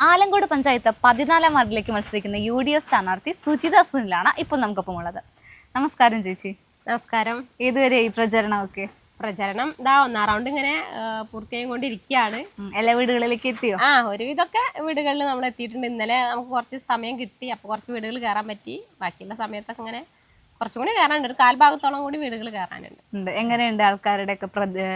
ആലങ്കോട് പഞ്ചായത്ത് 14-ാം വാർഡിലേക്ക് മത്സരിക്കുന്ന UDF സ്ഥാനാർത്ഥി സുജിത സുനിലാണ് ഇപ്പോൾ നമുക്കൊപ്പം ഉള്ളത്. നമസ്കാരം ചേച്ചി. നമസ്കാരം. ഏതുവരെ ഈ പ്രചരണമൊക്കെ? പ്രചരണം ഒന്നാം റൗണ്ട് ഇങ്ങനെ പൂർത്തിയായിക്കൊണ്ടിരിക്കുകയാണ്. എല്ലാ വീടുകളിലേക്ക് എത്തിയോ? ഒരുവിധമൊക്കെ വീടുകളിൽ നമ്മൾ എത്തിയിട്ടുണ്ട്. ഇന്നലെ നമുക്ക് കുറച്ച് സമയം കിട്ടി, അപ്പോൾ കുറച്ച് വീടുകൾ കയറാൻ പറ്റി. ബാക്കിയുള്ള സമയത്തൊക്കെ ഇങ്ങനെ കുറച്ചും കൂടി കയറാനുണ്ട്, ഒരു കാൽഭാഗത്തോളം കൂടി വീടുകൾ കയറാനുണ്ട്. എങ്ങനെയുണ്ട് ആൾക്കാരുടെ ഒക്കെ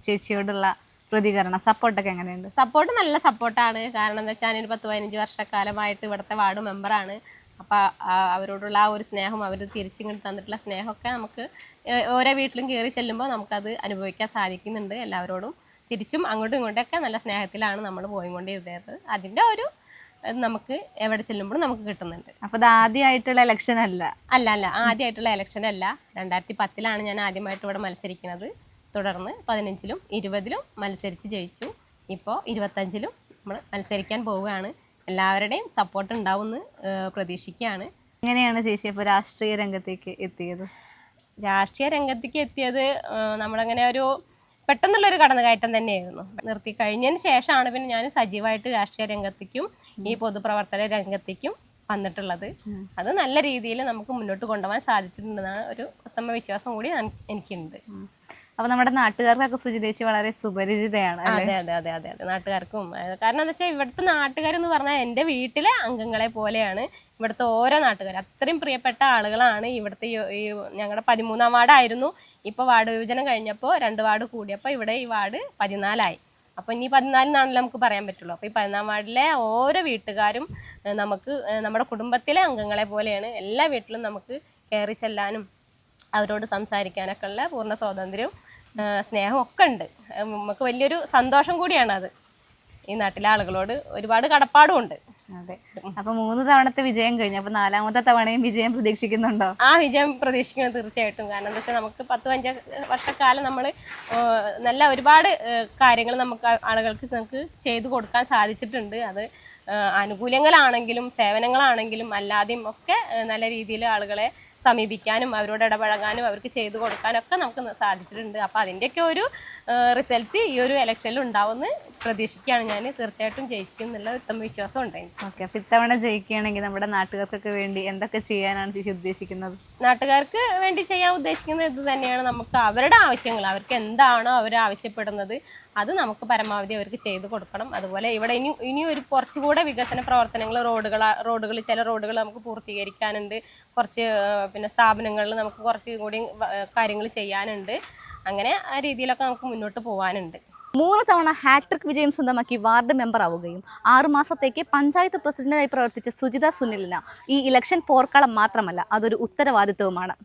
ചേച്ചിയോടുള്ള പ്രതികരണം, സപ്പോർട്ടൊക്കെ എങ്ങനെയുണ്ട്? സപ്പോർട്ട് നല്ല സപ്പോർട്ടാണ്. കാരണം എന്താ വെച്ചാൽ ഒരു 10-15 വർഷക്കാലമായിട്ട് ഇവിടുത്തെ വാർഡ് മെമ്പറാണ്. അപ്പോൾ അവരോടുള്ള ആ ഒരു സ്നേഹം, അവർ തിരിച്ചിങ്ങോട്ട് തന്നിട്ടുള്ള സ്നേഹമൊക്കെ നമുക്ക് ഓരോ വീട്ടിലും കയറി ചെല്ലുമ്പോൾ നമുക്കത് അനുഭവിക്കാൻ സാധിക്കുന്നുണ്ട്. എല്ലാവരോടും തിരിച്ചും അങ്ങോട്ടും ഇങ്ങോട്ടൊക്കെ നല്ല സ്നേഹത്തിലാണ് നമ്മൾ പോയിക്കൊണ്ടിരുന്നത്. അതിൻ്റെ ഒരു നമുക്ക് എവിടെ ചെല്ലുമ്പോഴും നമുക്ക് കിട്ടുന്നുണ്ട്. അപ്പോൾ ഇത് ആദ്യമായിട്ടുള്ള ഇലക്ഷൻ അല്ല? അല്ല, ആദ്യമായിട്ടുള്ള ഇലക്ഷൻ അല്ല. 2010-ലാണ് ഞാൻ ആദ്യമായിട്ട് ഇവിടെ മത്സരിക്കുന്നത്. തുടർന്ന് 15-ലും 20-ലും മത്സരിച്ച് ജയിച്ചു. ഇപ്പോൾ 25-ലും നമ്മൾ മത്സരിക്കാൻ പോവുകയാണ്. എല്ലാവരുടെയും സപ്പോർട്ട് ഉണ്ടാവുമെന്ന് പ്രതീക്ഷിക്കുകയാണ്. എങ്ങനെയാണ് ചേച്ചി ഇപ്പോൾ രാഷ്ട്രീയ രംഗത്തേക്ക് എത്തിയത്? രാഷ്ട്രീയ രംഗത്തേക്ക് എത്തിയത് നമ്മളങ്ങനെ ഒരു പെട്ടെന്നുള്ളൊരു കടന്നുകയറ്റം തന്നെയായിരുന്നു. നിർത്തി കഴിഞ്ഞതിന് ശേഷമാണ് പിന്നെ ഞാൻ സജീവമായിട്ട് രാഷ്ട്രീയ രംഗത്തേക്കും ഈ പൊതുപ്രവർത്തന രംഗത്തേക്കും വന്നിട്ടുള്ളത്. അത് നല്ല രീതിയിൽ നമുക്ക് മുന്നോട്ട് കൊണ്ടുപോകാൻ സാധിച്ചിട്ടുണ്ടെന്നാണ് ഒരു ഉത്തമ വിശ്വാസം കൂടി എനിക്കുണ്ട്. അപ്പൊ നമ്മുടെ നാട്ടുകാർക്കൊക്കെ സുജിതേച്ചി വളരെ സുപരിചിതയാണ്. അതെ, നാട്ടുകാർക്കും. കാരണം എന്താ വെച്ചാൽ ഇവിടുത്തെ നാട്ടുകാരെന്ന് പറഞ്ഞാൽ എൻ്റെ വീട്ടിലെ അംഗങ്ങളെ പോലെയാണ് ഇവിടുത്തെ ഓരോ നാട്ടുകാരും. അത്രയും പ്രിയപ്പെട്ട ആളുകളാണ് ഇവിടുത്തെ. ഈ ഞങ്ങളുടെ 13-ാം വാർഡായിരുന്നു. ഇപ്പോൾ വാർഡ് വിഭജനം കഴിഞ്ഞപ്പോൾ 2 വാർഡ് കൂടിയപ്പോൾ ഇവിടെ ഈ വാർഡ് 14-ആയി. അപ്പോൾ ഇനി 14-നാണല്ലോ നമുക്ക് പറയാൻ പറ്റുള്ളൂ. അപ്പോൾ ഈ 14-ാം വാർഡിലെ ഓരോ വീട്ടുകാരും നമുക്ക് നമ്മുടെ കുടുംബത്തിലെ അംഗങ്ങളെ പോലെയാണ്. എല്ലാ വീട്ടിലും നമുക്ക് കയറി ചെല്ലാനും അവരോട് സംസാരിക്കാനൊക്കെ ഉള്ള പൂർണ്ണ സ്വാതന്ത്ര്യവും സ്നേഹവും ഒക്കെ ഉണ്ട്. നമുക്ക് വലിയൊരു സന്തോഷം കൂടിയാണ് അത്. ഈ നാട്ടിലെ ആളുകളോട് ഒരുപാട് കടപ്പാടും ഉണ്ട്. അതെ. അപ്പൊ 3 തവണത്തെ വിജയം കഴിഞ്ഞു, അപ്പൊ 4-ാമത്തെ തവണയും വിജയം പ്രതീക്ഷിക്കുന്നുണ്ടോ? വിജയം പ്രതീക്ഷിക്കണം തീർച്ചയായിട്ടും. കാരണം എന്താ വെച്ചാൽ നമുക്ക് 10-15 വർഷക്കാലം നമ്മൾ നല്ല ഒരുപാട് കാര്യങ്ങൾ നമുക്ക് ആളുകൾക്ക് നമുക്ക് ചെയ്തു കൊടുക്കാൻ സാധിച്ചിട്ടുണ്ട്. അത് ആനുകൂല്യങ്ങളാണെങ്കിലും സേവനങ്ങളാണെങ്കിലും അല്ലാതെയും ഒക്കെ നല്ല രീതിയിൽ ആളുകളെ സമീപിക്കാനും അവരോട് ഇടപഴകാനും അവർക്ക് ചെയ്തു കൊടുക്കാനൊക്കെ നമുക്ക് സാധിച്ചിട്ടുണ്ട്. അപ്പോൾ അതിൻ്റെയൊക്കെ ഒരു റിസൾട്ട് ഈ ഒരു ഇലക്ഷനിൽ ഉണ്ടാവുമെന്ന് പ്രതീക്ഷിക്കുകയാണ് ഞാൻ. തീർച്ചയായിട്ടും ജയിക്കും എന്നുള്ള ഉത്തമ വിശ്വാസം ഉണ്ടായി. ഓക്കെ. അപ്പോൾ ഇത്തവണ ജയിക്കുകയാണെങ്കിൽ നമ്മുടെ നാട്ടുകാർക്കൊക്കെ വേണ്ടി എന്തൊക്കെ ചെയ്യാനാണ് ചേച്ചി ഉദ്ദേശിക്കുന്നത്? നാട്ടുകാർക്ക് വേണ്ടി ചെയ്യാൻ ഉദ്ദേശിക്കുന്നത് ഇത് തന്നെയാണ്. നമുക്ക് അവരുടെ ആവശ്യങ്ങൾ, അവർക്ക് എന്താണോ അവർ ആവശ്യപ്പെടുന്നത് അത് നമുക്ക് പരമാവധി അവർക്ക് ചെയ്തു കൊടുക്കണം. അതുപോലെ ഇവിടെ ഇനി ഒരു കുറച്ചുകൂടെ വികസന പ്രവർത്തനങ്ങൾ, റോഡുകൾ ചില റോഡുകൾ നമുക്ക് പൂർത്തീകരിക്കാനുണ്ട്. കുറച്ച് പിന്നെ സ്ഥാപനങ്ങളിൽ നമുക്ക് കുറച്ച് കൂടി കാര്യങ്ങൾ ചെയ്യാനുണ്ട്. അങ്ങനെ ആ രീതിയിലൊക്കെ നമുക്ക് മുന്നോട്ട് പോകാനുണ്ട്. 3 തവണ ഹാട്രിക് വിജയം സ്വന്തമാക്കി വാർഡ് മെമ്പർ ആവുകയും 6 മാസത്തേക്ക് പഞ്ചായത്ത് പ്രസിഡന്റായി പ്രവർത്തിച്ച സുജിത സുനിലിന് ഈ ഇലക്ഷൻ പോർക്കളം മാത്രമല്ല, അതൊരു ഉത്തരവാദിത്വവുമാണ്.